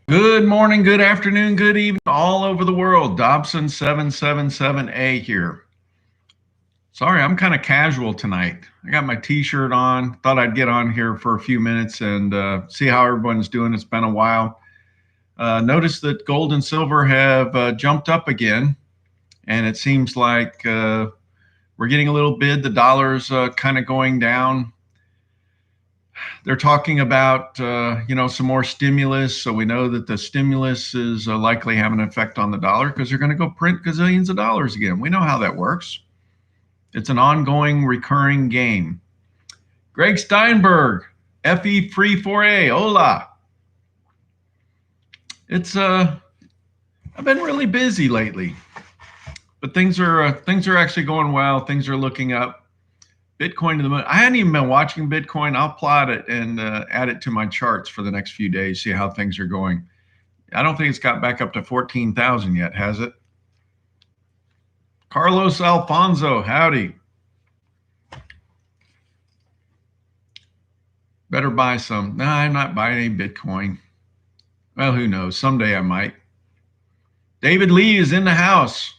Good morning, good afternoon, good evening, all over the world. Dobson777a here. Sorry, I'm kind of casual tonight. I got my t-shirt on. Thought I'd get on here for a few minutes and see how everyone's doing. It's been a while. Notice that gold and silver have jumped up again, and it seems like we're getting a little bid. The dollar's kind of going down. They're talking about, some more stimulus. So we know that the stimulus is likely having an effect on the dollar because they're going to go print gazillions of dollars again. We know how that works. It's an ongoing, recurring game. Greg Steinberg, FE Free 4A, hola. I've been really busy lately, but things are actually going well. Things are looking up. Bitcoin to the moon. I hadn't even been watching Bitcoin. I'll plot it and add it to my charts for the next few days, see how things are going. I don't think it's got back up to 14,000 yet, has it? Carlos Alfonso, howdy. Better buy some. No, I'm not buying any Bitcoin. Well, who knows? Someday I might. David Lee is in the house.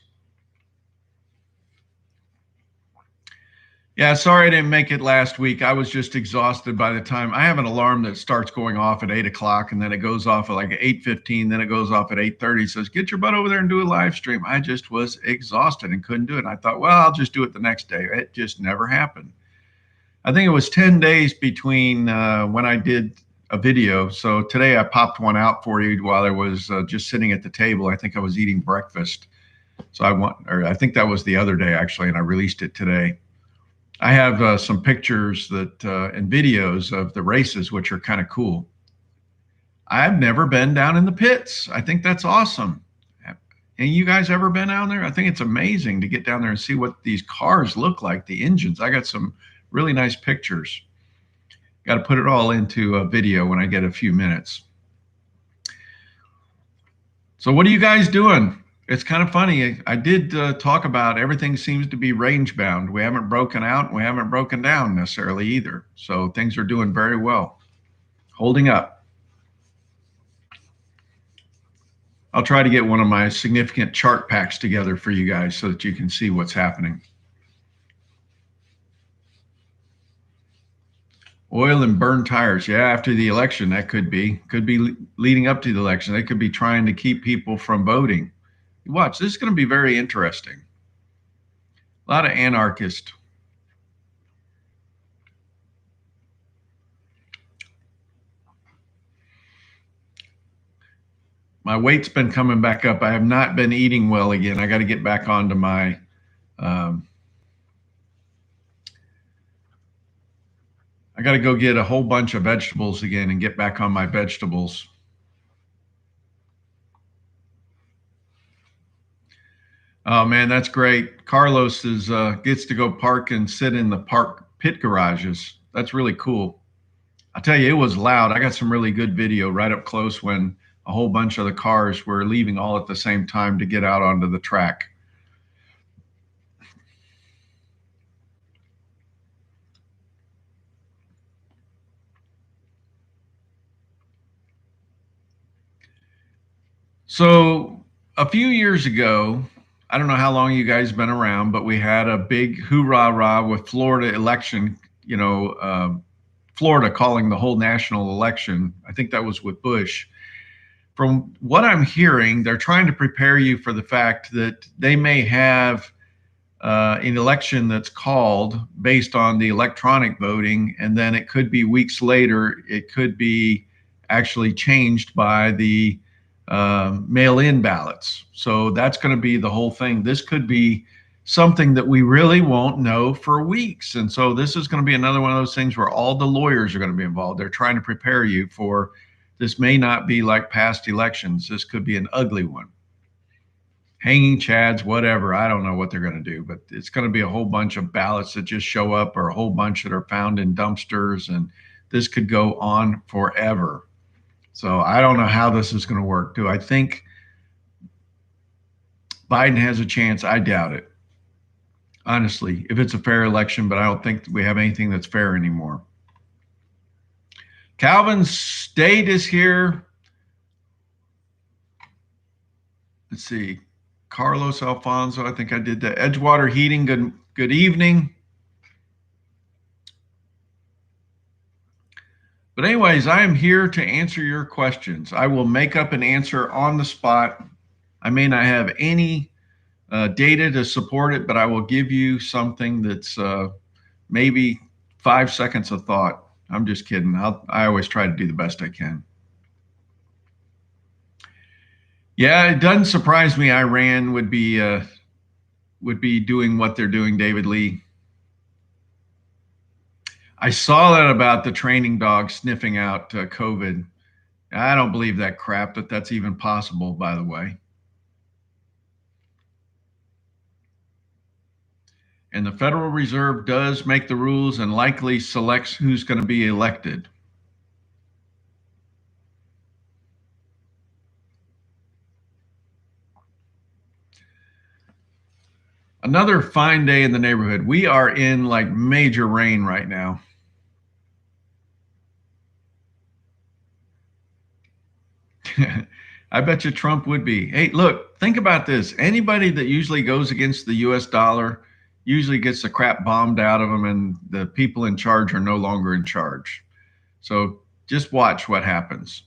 Yeah, sorry I didn't make it last week. I was just exhausted by the time. I have an alarm that starts going off at 8 o'clock, and then it goes off at like 8:15, then it goes off at 8:30. Says, get your butt over there and do a live stream. I just was exhausted and couldn't do it. And I thought, well, I'll just do it the next day. It just never happened. I think it was 10 days between when I did a video. So today I popped one out for you while I was just sitting at the table. I think I was eating breakfast. So I think that was the other day actually, and I released it today. I have some pictures and videos of the races, which are kind of cool. I've never been down in the pits. I think that's awesome. Any you guys ever been down there? I think it's amazing to get down there and see what these cars look like, the engines. I got some really nice pictures. Got to put it all into a video when I get a few minutes. So what are you guys doing? It's kind of funny. I did talk about everything seems to be range bound. We haven't broken out and we haven't broken down necessarily either. So things are doing very well, holding up. I'll try to get one of my significant chart packs together for you guys so that you can see what's happening. Oil and burn tires. Yeah, after the election, that could be leading up to the election. They could be trying to keep people from voting. Watch, this is going to be very interesting. A lot of anarchists. My weight's been coming back up. I have not been eating well again. I got to get back onto my I got to go get a whole bunch of vegetables again and get back on my vegetables. Oh man, that's great. Carlos gets to go park and sit in the pit garages. That's really cool. I'll tell you, it was loud. I got some really good video right up close when a whole bunch of the cars were leaving all at the same time to get out onto the track. So a few years ago, I don't know how long you guys have been around, but we had a big hoorah-rah with Florida election, Florida calling the whole national election. I think that was with Bush. From what I'm hearing, they're trying to prepare you for the fact that they may have an election that's called based on the electronic voting, and then it could be weeks later, it could be actually changed by the mail-in ballots. So that's going to be the whole thing. This could be something that we really won't know for weeks. And so this is going to be another one of those things where all the lawyers are going to be involved. They're trying to prepare you for this. May not be like past elections. This could be an ugly one. Hanging chads, whatever. I don't know what they're going to do, but it's going to be a whole bunch of ballots that just show up or a whole bunch that are found in dumpsters. And this could go on forever. So I don't know how this is going to work. Do I think Biden has a chance? I doubt it. Honestly, if it's a fair election, but I don't think we have anything that's fair anymore. Calvin State is here. let's see, Carlos Alfonso, I think I did that. Edgewater Heating, good evening. But anyways, I am here to answer your questions. I will make up an answer on the spot. I may not have any data to support it, but I will give you something that's maybe 5 seconds of thought. I'm just kidding. I always try to do the best I can. Yeah, it doesn't surprise me Iran would be doing what they're doing, David Lee. I saw that about the training dog sniffing out COVID. I don't believe that crap, that that's even possible, by the way. And the Federal Reserve does make the rules and likely selects who's going to be elected. Another fine day in the neighborhood. We are in like major rain right now. I bet you Trump would be. Hey, look, think about this. Anybody that usually goes against the US dollar usually gets the crap bombed out of them, and the people in charge are no longer in charge. So just watch what happens.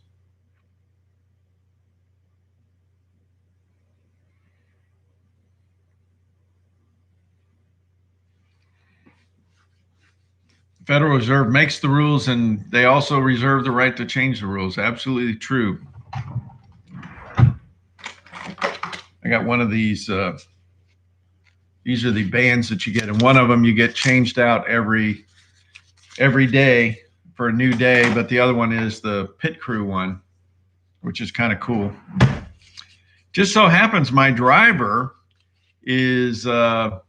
Federal Reserve makes the rules, and they also reserve the right to change the rules. Absolutely true. I got one of these. These are the bands that you get, and one of them you get changed out every day for a new day, but the other one is the pit crew one, which is kind of cool. Just so happens my driver is, yeah,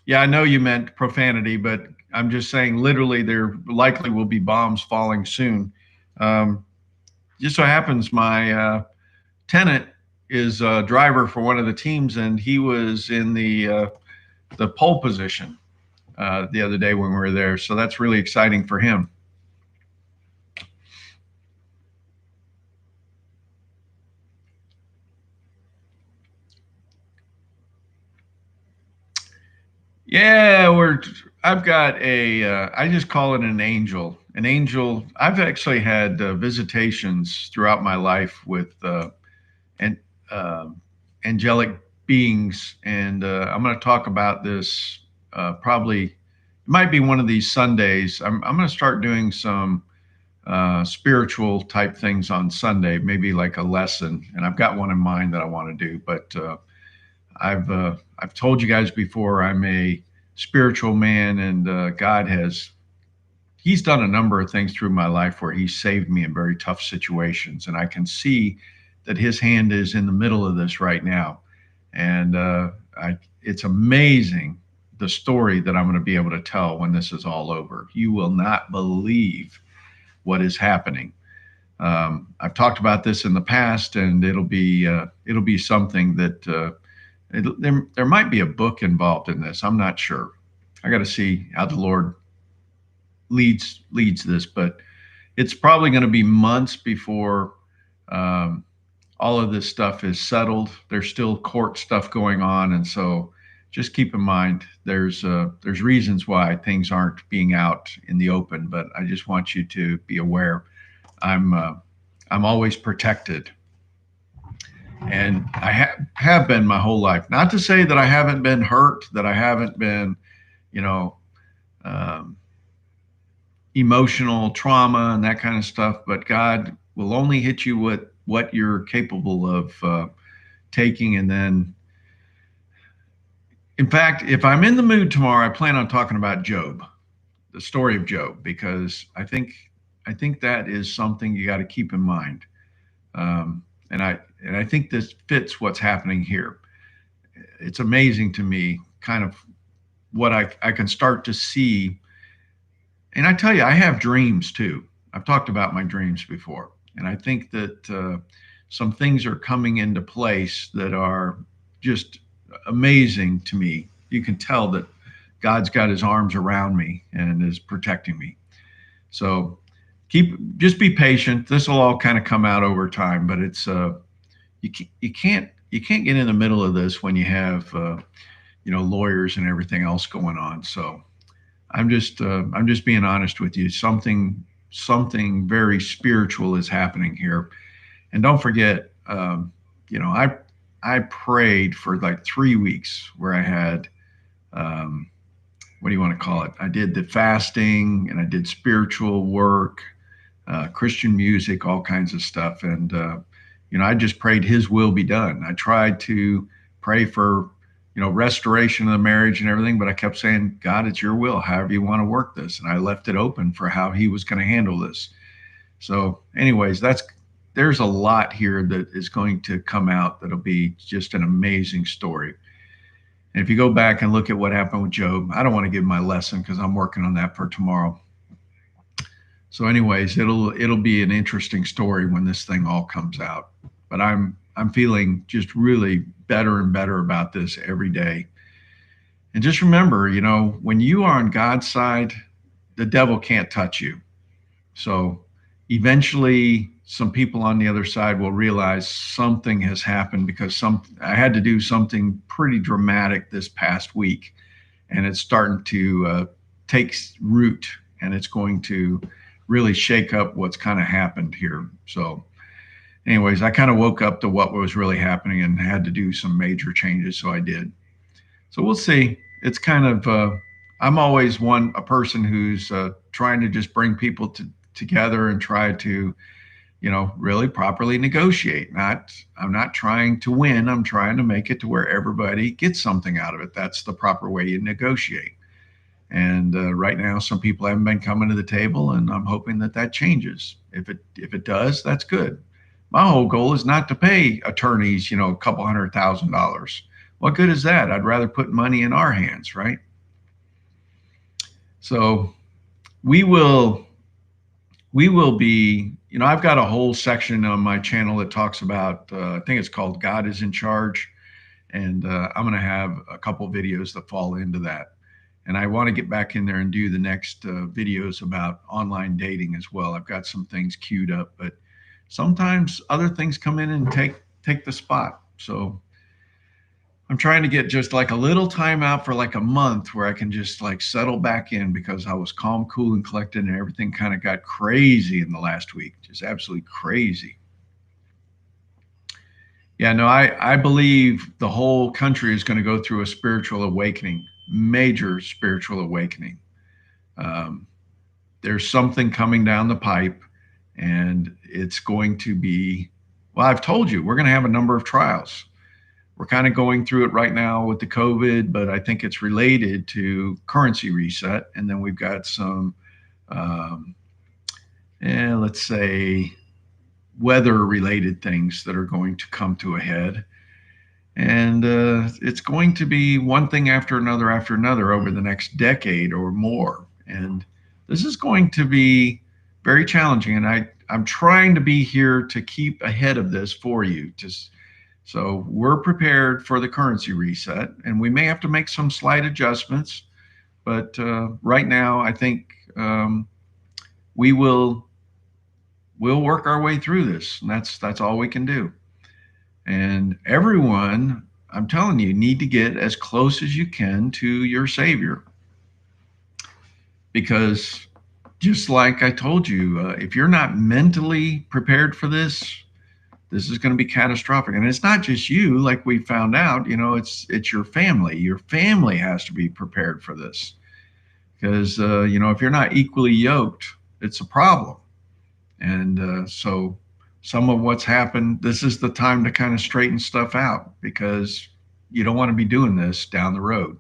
I know you meant profanity, but I'm just saying literally there likely will be bombs falling soon. Just so happens my tenant is a driver for one of the teams, and he was in the pole position the other day when we were there. So that's really exciting for him. Yeah, I've got I just call it an angel. An angel. I've actually had visitations throughout my life with angelic beings, and I'm going to talk about this probably. It might be one of these Sundays. I'm going to start doing some spiritual type things on Sunday, maybe like a lesson, and I've got one in mind that I want to do. But I've told you guys before, I'm a spiritual man, and God He's done a number of things through my life where He saved me in very tough situations, and I can see that His hand is in the middle of this right now. And it's amazing the story that I'm going to be able to tell when this is all over. You will not believe what is happening. I've talked about this in the past, and it'll be something that there might be a book involved in this. I'm not sure. I got to see how the Lord leads this, but it's probably going to be months before all of this stuff is settled. There's still court stuff going on, and so just keep in mind there's reasons why things aren't being out in the open. But I just want you to be aware. I'm always protected, and I have been my whole life. Not to say that I haven't been hurt, that I haven't been, emotional trauma and that kind of stuff. But God will only hit you with what you're capable of taking. And then, in fact, if I'm in the mood tomorrow, I plan on talking about Job, the story of Job, because I think that is something you got to keep in mind. And I think this fits what's happening here. It's amazing to me, kind of what I can start to see. And I tell you, I have dreams too. I've talked about my dreams before. And I think that some things are coming into place that are just amazing to me. You can tell that God's got His arms around me and is protecting me. So just be patient. This will all kind of come out over time, but it's you can't you can't get in the middle of this when you have lawyers and everything else going on. So I'm just being honest with you. Something very spiritual is happening here. And don't forget, I prayed for like 3 weeks where I had, what do you want to call it? I did the fasting and I did spiritual work, Christian music, all kinds of stuff. And, I just prayed his will be done. I tried to pray for, restoration of the marriage and everything, but I kept saying, God, it's your will, however you want to work this. And I left it open for how he was going to handle this. So anyways, there's a lot here that is going to come out that'll be just an amazing story. And if you go back and look at what happened with Job, I don't want to give my lesson because I'm working on that for tomorrow. So anyways, it'll be an interesting story when this thing all comes out. But I'm feeling just really better and better about this every day. And just remember, when you are on God's side, the devil can't touch you. So eventually some people on the other side will realize something has happened because I had to do something pretty dramatic this past week, and it's starting to take root, and it's going to really shake up what's kind of happened here. So anyways, I kind of woke up to what was really happening and had to do some major changes. So I did. So we'll see. It's kind of, I'm always a person who's trying to just bring people together and try to, really properly negotiate. I'm not trying to win. I'm trying to make it to where everybody gets something out of it. That's the proper way you negotiate. And right now, some people haven't been coming to the table, and I'm hoping that changes. If it does, that's good. My whole goal is not to pay attorneys, a couple $100,000. What good is that? I'd rather put money in our hands, right? So we will be, I've got a whole section on my channel that talks about, I think it's called God is in Charge. And I'm going to have a couple videos that fall into that. And I want to get back in there and do the next videos about online dating as well. I've got some things queued up, but sometimes other things come in and take the spot. So I'm trying to get just like a little time out for like a month where I can just like settle back in, because I was calm, cool, and collected, and everything kind of got crazy in the last week, just absolutely crazy. Yeah, no, I believe the whole country is going to go through a spiritual awakening, major spiritual awakening. There's something coming down the pipe, and it's going to be, well, I've told you, we're going to have a number of trials. We're kind of going through it right now with the COVID, but I think it's related to currency reset. And then we've got some, let's say, weather-related things that are going to come to a head. And it's going to be one thing after another over the next decade or more. And this is going to be very challenging. And I'm trying to be here to keep ahead of this for you. So we're prepared for the currency reset, and we may have to make some slight adjustments. But right now, I think we'll work our way through this. And that's all we can do. And everyone, I'm telling you, need to get as close as you can to your Savior. Because just like I told you, if you're not mentally prepared for this is going to be catastrophic. And it's not just you, like we found out, it's your family. Your family has to be prepared for this. Because, if you're not equally yoked, it's a problem. And so some of what's happened, this is the time to kind of straighten stuff out, because you don't want to be doing this down the road.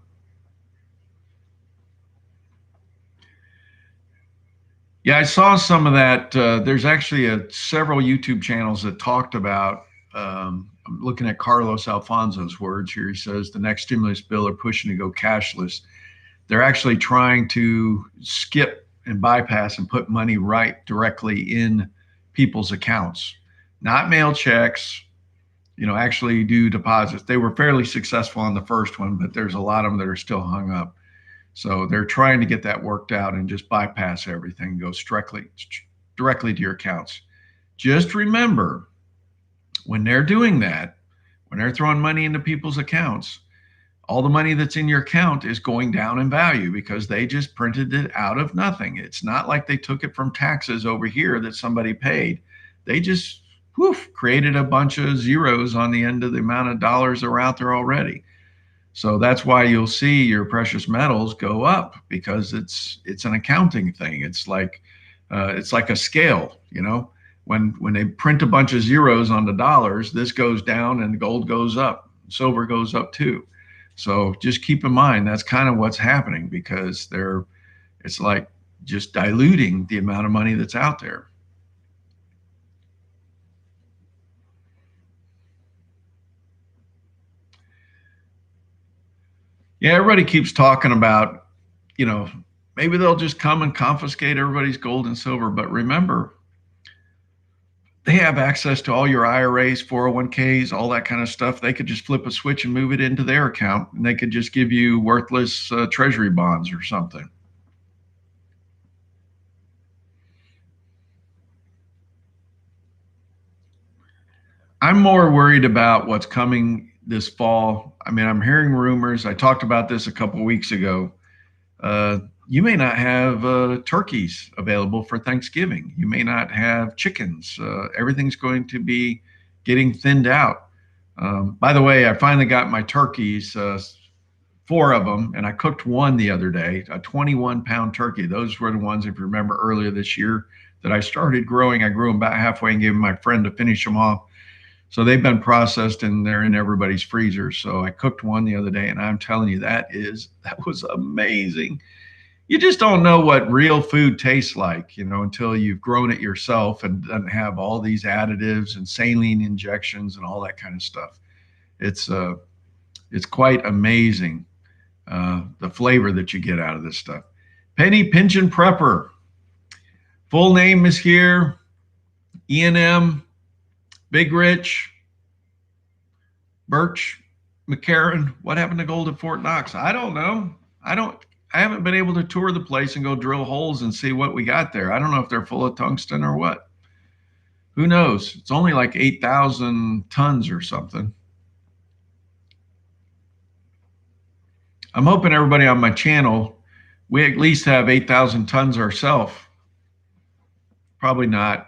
Yeah, I saw some of that. There's actually several YouTube channels that talked about, I'm looking at Carlos Alfonso's words here. He says the next stimulus bill are pushing to go cashless. They're actually trying to skip and bypass and put money right directly in people's accounts, not mail checks, actually do deposits. They were fairly successful on the first one, but there's a lot of them that are still hung up. So they're trying to get that worked out and just bypass everything, go directly to your accounts. Just remember, when they're doing that, When they're throwing money into people's accounts, all the money that's in your account is going down in value because they just printed it out of nothing. It's not like they took it from taxes over here that somebody paid. They just created a bunch of zeros on the end of the amount of dollars that are out there already. So that's why you'll see your precious metals go up, because it's an accounting thing. It's like a scale, you know. When they print a bunch of zeros on the dollars, this goes down and gold goes up, silver goes up too. So just keep in mind that's kind of what's happening, because it's like just diluting the amount of money that's out there. Yeah, everybody keeps talking about, maybe they'll just come and confiscate everybody's gold and silver. But remember, they have access to all your IRAs, 401ks, all that kind of stuff. They could just flip a switch and move it into their account, and they could just give you worthless treasury bonds or something. I'm more worried about what's coming this fall. I mean, I'm hearing rumors. I talked about this a couple of weeks ago. You may not have turkeys available for Thanksgiving. You may not have chickens. Everything's going to be getting thinned out. By the way, I finally got my turkeys, 4 of them, and I cooked one the other day, a 21-pound turkey. Those were the ones, if you remember, earlier this year that I started growing. I grew them about halfway and gave them my friend to finish them off. So they've been processed and they're in everybody's freezer. So I cooked one the other day, and I'm telling you, that was amazing. You just don't know what real food tastes like, until you've grown it yourself and doesn't have all these additives and saline injections and all that kind of stuff. It's quite amazing, the flavor that you get out of this stuff. Penny Pinchin Prepper. Full name is here. E&M, Big Rich, Birch, McCarran. What happened to gold at Fort Knox? I don't know. I haven't been able to tour the place and go drill holes and see what we got there. I don't know if they're full of tungsten or what. Who knows? It's only like 8,000 tons or something. I'm hoping everybody on my channel, we at least have 8,000 tons ourselves. Probably not.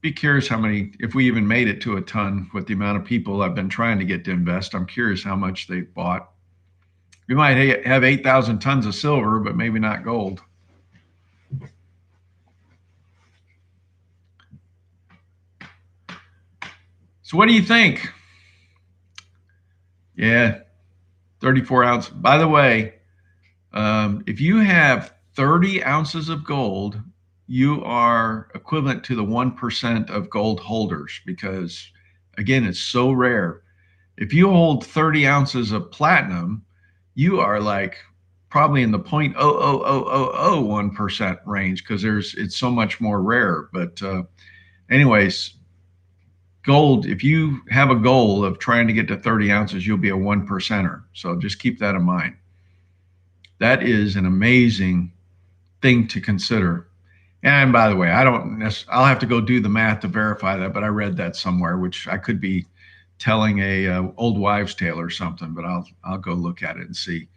Be curious how many, if we even made it to a ton with the amount of people I've been trying to get to invest. I'm curious how much they bought. We might have 8,000 tons of silver, but maybe not gold. So what do you think? Yeah, 34 ounce. By the way, if you have 30 ounces of gold, you are equivalent to the 1% of gold holders, because, again, it's so rare. If you hold 30 ounces of platinum, you are like probably in the 0.00001% range, because it's so much more rare. But anyways, gold, if you have a goal of trying to get to 30 ounces, you'll be a 1%er. So just keep that in mind. That is an amazing thing to consider. And by the way, I'll have to go do the math to verify that, but I read that somewhere, which I could be telling a old wives' tale or something, but I'll go look at it and see.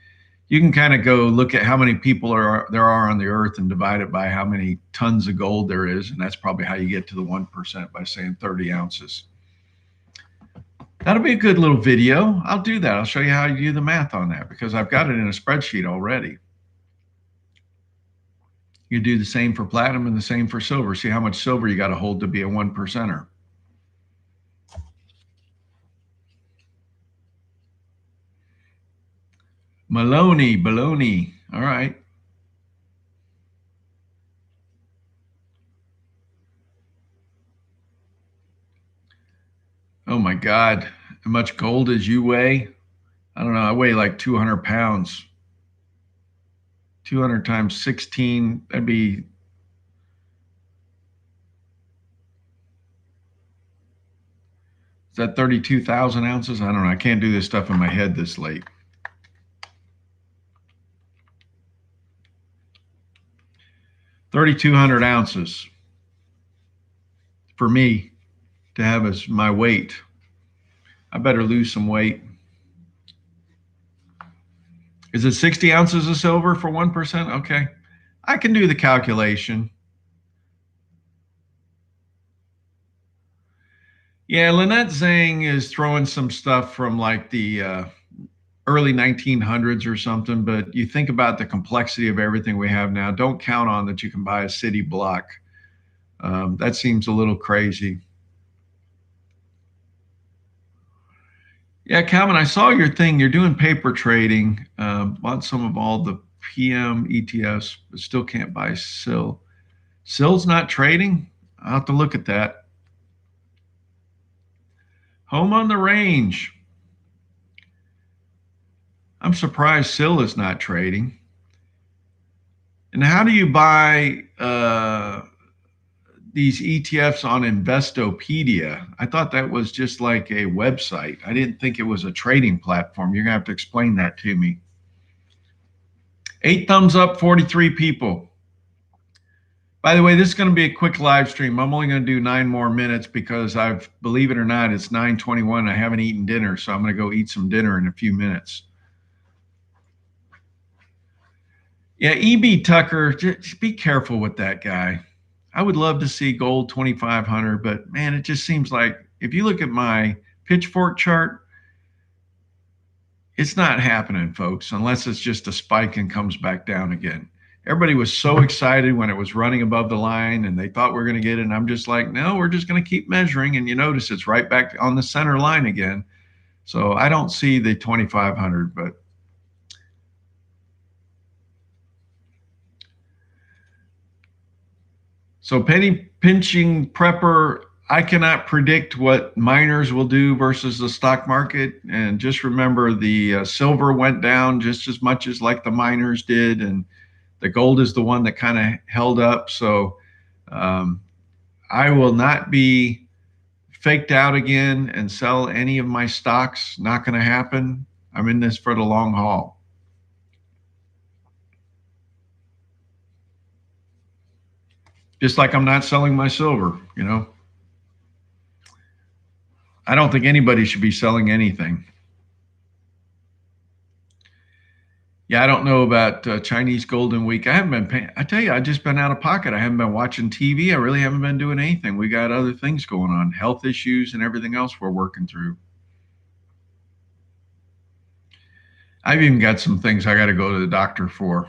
You can kind of go look at how many people there are on the earth and divide it by how many tons of gold there is, and that's probably how you get to the 1% by saying 30 ounces. That'll be a good little video. I'll do that. I'll show you how you do the math on that, because I've got it in a spreadsheet already. You do the same for platinum and the same for silver. See how much silver you got to hold to be a 1%er. Baloney. All right. Oh my God. How much gold as you weigh? I don't know. I weigh like 200 pounds. 200 times 16, that'd be, is that 32,000 ounces? I don't know. I can't do this stuff in my head this late. 3,200 ounces for me to have as my weight. I better lose some weight. Is it 60 ounces of silver for 1%? Okay. I can do the calculation. Yeah, Lynette Zhang is throwing some stuff from like the early 1900s or something, but you think about the complexity of everything we have now. Don't count on that you can buy a city block. That seems a little crazy. Yeah, Calvin, I saw your thing. You're doing paper trading. Bought some of all the PM ETFs, but still can't buy SIL. SIL's not trading? I'll have to look at that. Home on the range. I'm surprised SIL is not trading. And how do you buy these ETFs on Investopedia? I thought that was just like a website. I didn't think it was a trading platform. You're going to have to explain that to me. 8 thumbs up, 43 people. By the way, this is going to be a quick live stream. I'm only going to do 9 more minutes because believe it or not, it's 9:21. I haven't eaten dinner, so I'm going to go eat some dinner in a few minutes. Yeah, EB Tucker, just be careful with that guy. I would love to see gold 2,500, but man, it just seems like if you look at my pitchfork chart, it's not happening, folks, unless it's just a spike and comes back down again. Everybody was so excited when it was running above the line and they thought we are going to get it. And I'm just like, no, we're just going to keep measuring. And you notice it's right back on the center line again. So I don't see the 2,500, but so penny pinching prepper, I cannot predict what miners will do versus the stock market. And just remember the silver went down just as much as like the miners did. And the gold is the one that kind of held up. So I will not be faked out again and sell any of my stocks. Not going to happen. I'm in this for the long haul. Just like I'm not selling my silver, you know. I don't think anybody should be selling anything. Yeah, I don't know about Chinese Golden Week. I haven't been paying. I tell you, I just been out of pocket. I haven't been watching TV. I really haven't been doing anything. We got other things going on, health issues and everything else we're working through. I've even got some things I got to go to the doctor for.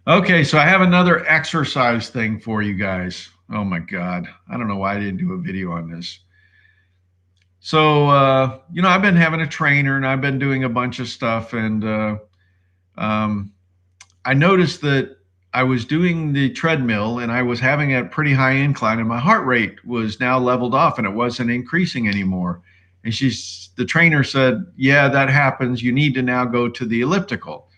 Okay, so I have another exercise thing for you guys. Oh my God. I don't know why I didn't do a video on this. So, you know, I've been having a trainer and I've been doing a bunch of stuff. And I noticed that I was doing the treadmill and I was having a pretty high incline and my heart rate was now leveled off and it wasn't increasing anymore. And the trainer said, yeah, that happens. You need to now go to the elliptical.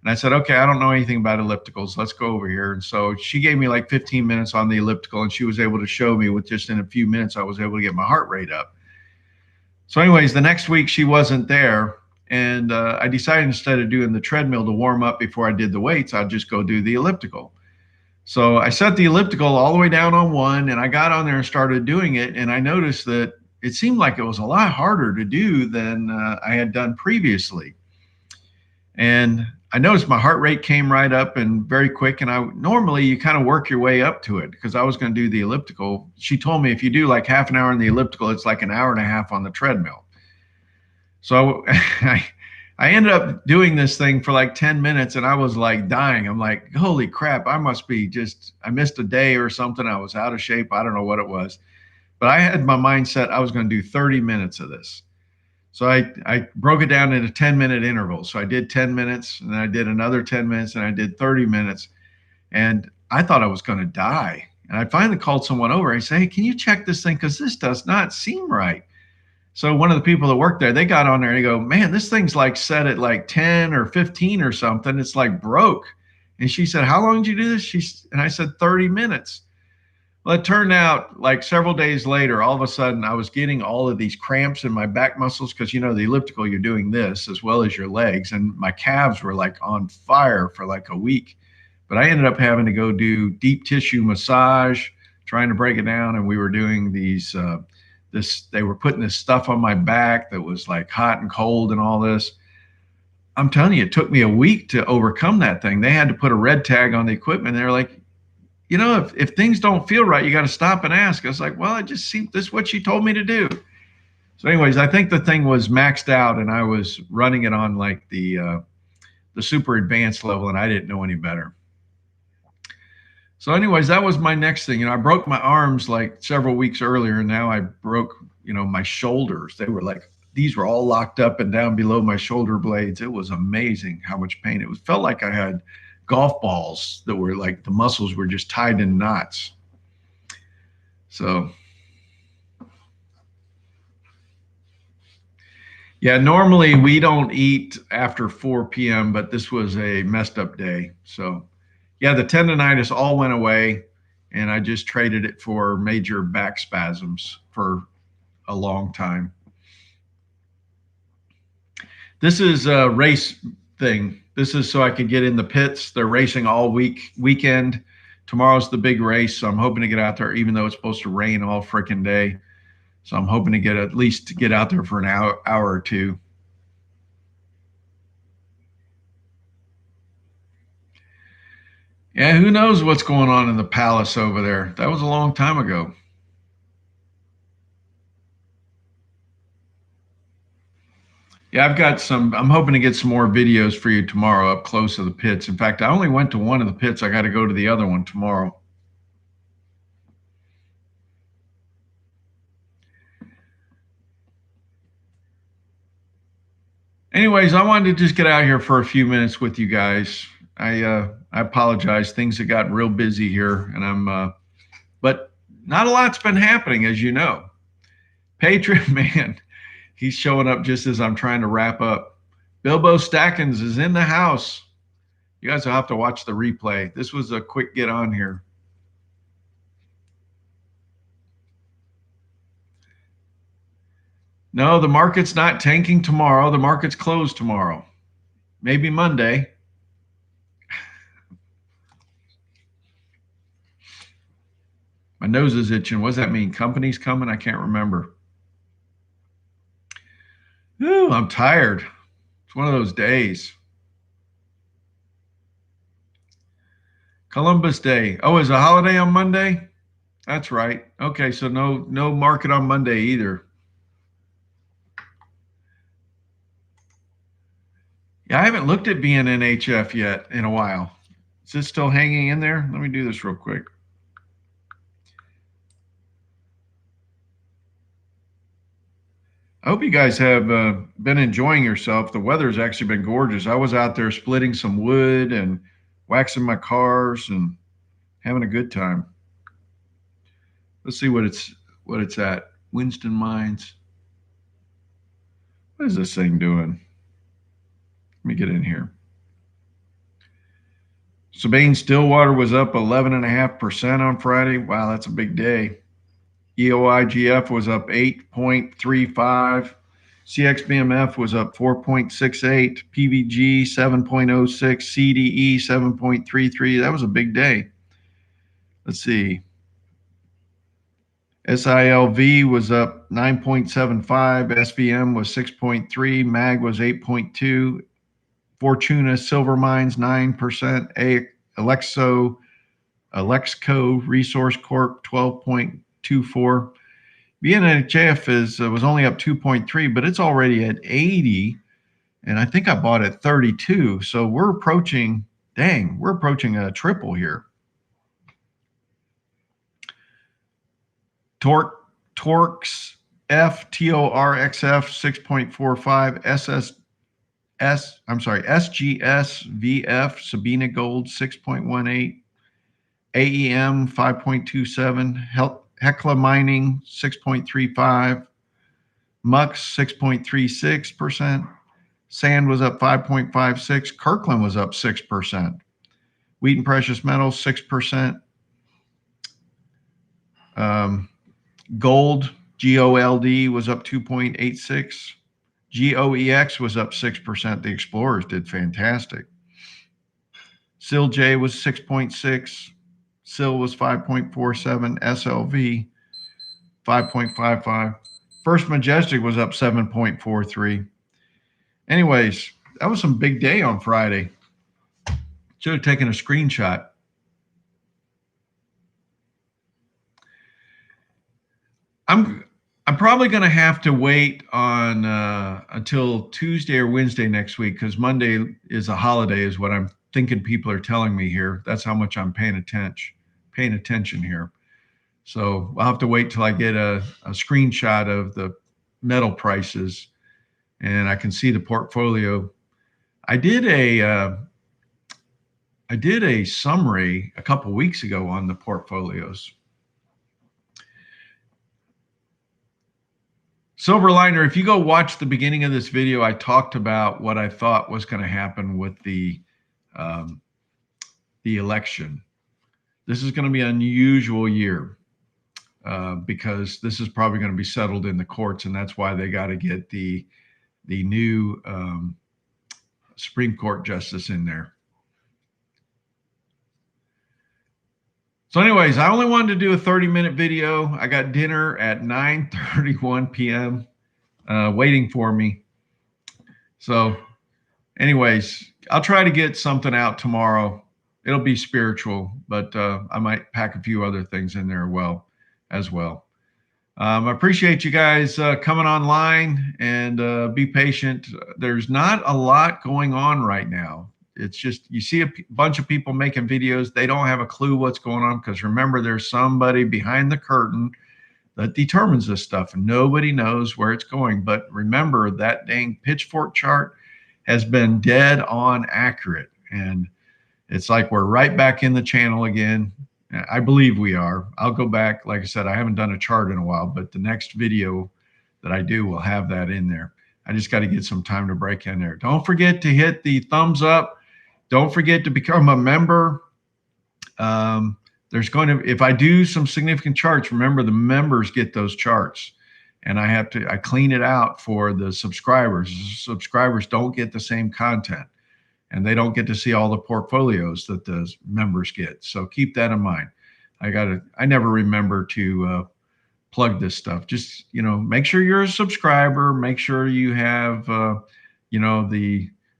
And I said, okay, I don't know anything about ellipticals. Let's go over here. And so she gave me like 15 minutes on the elliptical and she was able to show me with just in a few minutes, I was able to get my heart rate up. So anyways, the next week she wasn't there. And I decided instead of doing the treadmill to warm up before I did the weights, I'd just go do the elliptical. So I set the elliptical all the way down on 1 and I got on there and started doing it. And I noticed that it seemed like it was a lot harder to do than I had done previously. And I noticed my heart rate came right up and very quick. And normally you kind of work your way up to it because I was going to do the elliptical. She told me if you do like half an hour in the elliptical, it's like an hour and a half on the treadmill. So I ended up doing this thing for like 10 minutes and I was like dying. I'm like, holy crap, I must be I missed a day or something. I was out of shape. I don't know what it was. But I had my mindset I was going to do 30 minutes of this. So I broke it down into 10-minute intervals. So I did 10 minutes and then I did another 10 minutes and I did 30 minutes. And I thought I was going to die. And I finally called someone over. I said, hey, can you check this thing? Because this does not seem right. So one of the people that worked there, they got on there and they go, man, this thing's like set at like 10 or 15 or something. It's like broke. And she said, how long did you do this? And I said, 30 minutes. Well, it turned out like several days later, all of a sudden I was getting all of these cramps in my back muscles because, you know, the elliptical, you're doing this as well as your legs. And my calves were like on fire for like a week. But I ended up having to go do deep tissue massage, trying to break it down. And we were doing the they were putting this stuff on my back that was like hot and cold and all this. I'm telling you, it took me a week to overcome that thing. They had to put a red tag on the equipment. They're like, you know, if things don't feel right, you got to stop and ask. I was like, well, it just seemed this is what she told me to do. So anyways, I think the thing was maxed out and I was running it on like the super advanced level and I didn't know any better. So anyways, that was my next thing. You know, I broke my arms like several weeks earlier and now I broke, you know, my shoulders. They were like, these were all locked up and down below my shoulder blades. It was amazing how much pain. It was felt like I had golf balls that were like the muscles were just tied in knots. So yeah, normally we don't eat after 4 p.m., but this was a messed up day. So yeah, the tendonitis all went away and I just traded it for major back spasms for a long time. This is a race thing. This is so I could get in the pits. They're racing all weekend. Tomorrow's the big race, so I'm hoping to get out there, even though it's supposed to rain all freaking day. So I'm hoping to get at least to get out there for an hour or two. Yeah, who knows what's going on in the palace over there? That was a long time ago. Yeah, I'm hoping to get some more videos for you tomorrow up close to the pits. In fact, I only went to one of the pits. I got to go to the other one tomorrow. Anyways, I wanted to just get out here for a few minutes with you guys. I apologize. Things have gotten real busy here and but not a lot's been happening, as you know. Patriot man, he's showing up just as I'm trying to wrap up. Bilbo Stackins is in the house. You guys will have to watch the replay. This was a quick get on here. No, the market's not tanking tomorrow. The market's closed tomorrow. Maybe Monday. My nose is itching. What does that mean? Company's coming? I can't remember. Ooh, I'm tired. It's one of those days. Columbus Day. Oh, is a holiday on Monday? That's right. Okay, so no market on Monday either. Yeah, I haven't looked at BNNHF yet in a while. Is it still hanging in there? Let me do this real quick. I hope you guys have been enjoying yourself. The weather's actually been gorgeous. I was out there splitting some wood and waxing my cars and having a good time. Let's see what it's at. Winston Mines. What is this thing doing? Let me get in here. Sabine-Stillwater was up 11.5% on Friday. Wow, that's a big day. EOIGF was up 8.35. CXBMF was up 4.68. PVG 7.06. CDE 7.33. That was a big day. Let's see. SILV was up 9.75. SVM was 6.3. MAG was 8.2. Fortuna Silver Mines 9%. Alexco Resource Corp 12.24. BNHF was only up 2.3, but it's already at 80, and I think I bought at 32. So we're approaching a triple here. Torx F TORXF 6.45. SGS VF Sabina Gold 6.18. AEM 5.27. Hecla Mining 6.35. Mux 6.36%. Sand was up 5.56. Kirkland was up 6%. Wheat and precious metals 6%. Gold GOLD was up 2.86. GOEX was up 6%. The Explorers did fantastic. SILJ was 6.6. SIL was 5.47. SLV 5.55. First Majestic was up 7.43. Anyways, that was some big day on Friday. Should have taken a screenshot. I'm probably going to have to wait on until Tuesday or Wednesday next week, because Monday is a holiday, is what I'm thinking people are telling me here. That's how much I'm paying attention here. So I'll have to wait till I get a screenshot of the metal prices and I can see the portfolio. I did a summary a couple weeks ago on the portfolios. Silverliner, if you go watch the beginning of this video, I talked about what I thought was going to happen with the election. This is going to be an unusual year because this is probably going to be settled in the courts, and that's why they got to get the new Supreme Court justice in there. So anyways, I only wanted to do a 30-minute video. I got dinner at 9:31 p.m. Waiting for me. So anyways, I'll try to get something out tomorrow. It'll be spiritual, but I might pack a few other things in there as well. I appreciate you guys coming online, and be patient. There's not a lot going on right now. It's just, you see a bunch of people making videos. They don't have a clue what's going on, because remember, there's somebody behind the curtain that determines this stuff, and nobody knows where it's going. But remember, that dang pitchfork chart has been dead on accurate, and it's like we're right back in the channel again. I believe we are. I'll go back. Like I said, I haven't done a chart in a while, but the next video that I do will have that in there. I just got to get some time to break in there. Don't forget to hit the thumbs up. Don't forget to become a member. There's going to, if I do some significant charts, remember the members get those charts, and I clean it out for the subscribers. Subscribers don't get the same content, and they don't get to see all the portfolios that the members get. So keep that in mind. I never remember to plug this stuff. Just, make sure you're a subscriber. Make sure you have,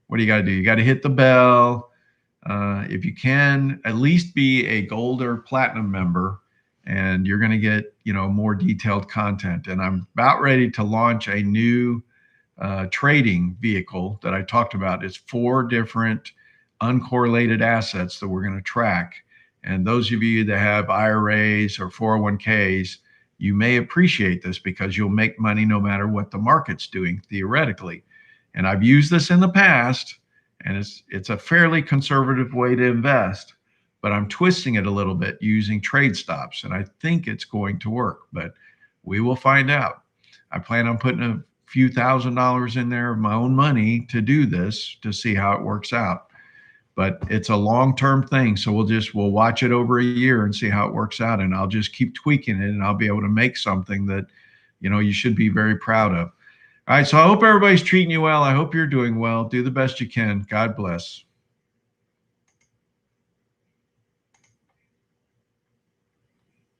what do you got to do? You got to hit the bell. If you can, at least be a gold or platinum member, and you're going to get, more detailed content. And I'm about ready to launch a new trading vehicle that I talked about. It's 4 different uncorrelated assets that we're going to track. And those of you that have IRAs or 401ks, you may appreciate this, because you'll make money no matter what the market's doing, theoretically. And I've used this in the past, and it's a fairly conservative way to invest, but I'm twisting it a little bit using trade stops, and I think it's going to work, but we will find out. I plan on putting a few $1,000s in there of my own money to do this, to see how it works out. But it's a long-term thing, so we'll watch it over a year and see how it works out, and I'll just keep tweaking it, and I'll be able to make something that, you should be very proud of. All right, so I hope everybody's treating you well. I hope you're doing well. Do the best you can. God bless.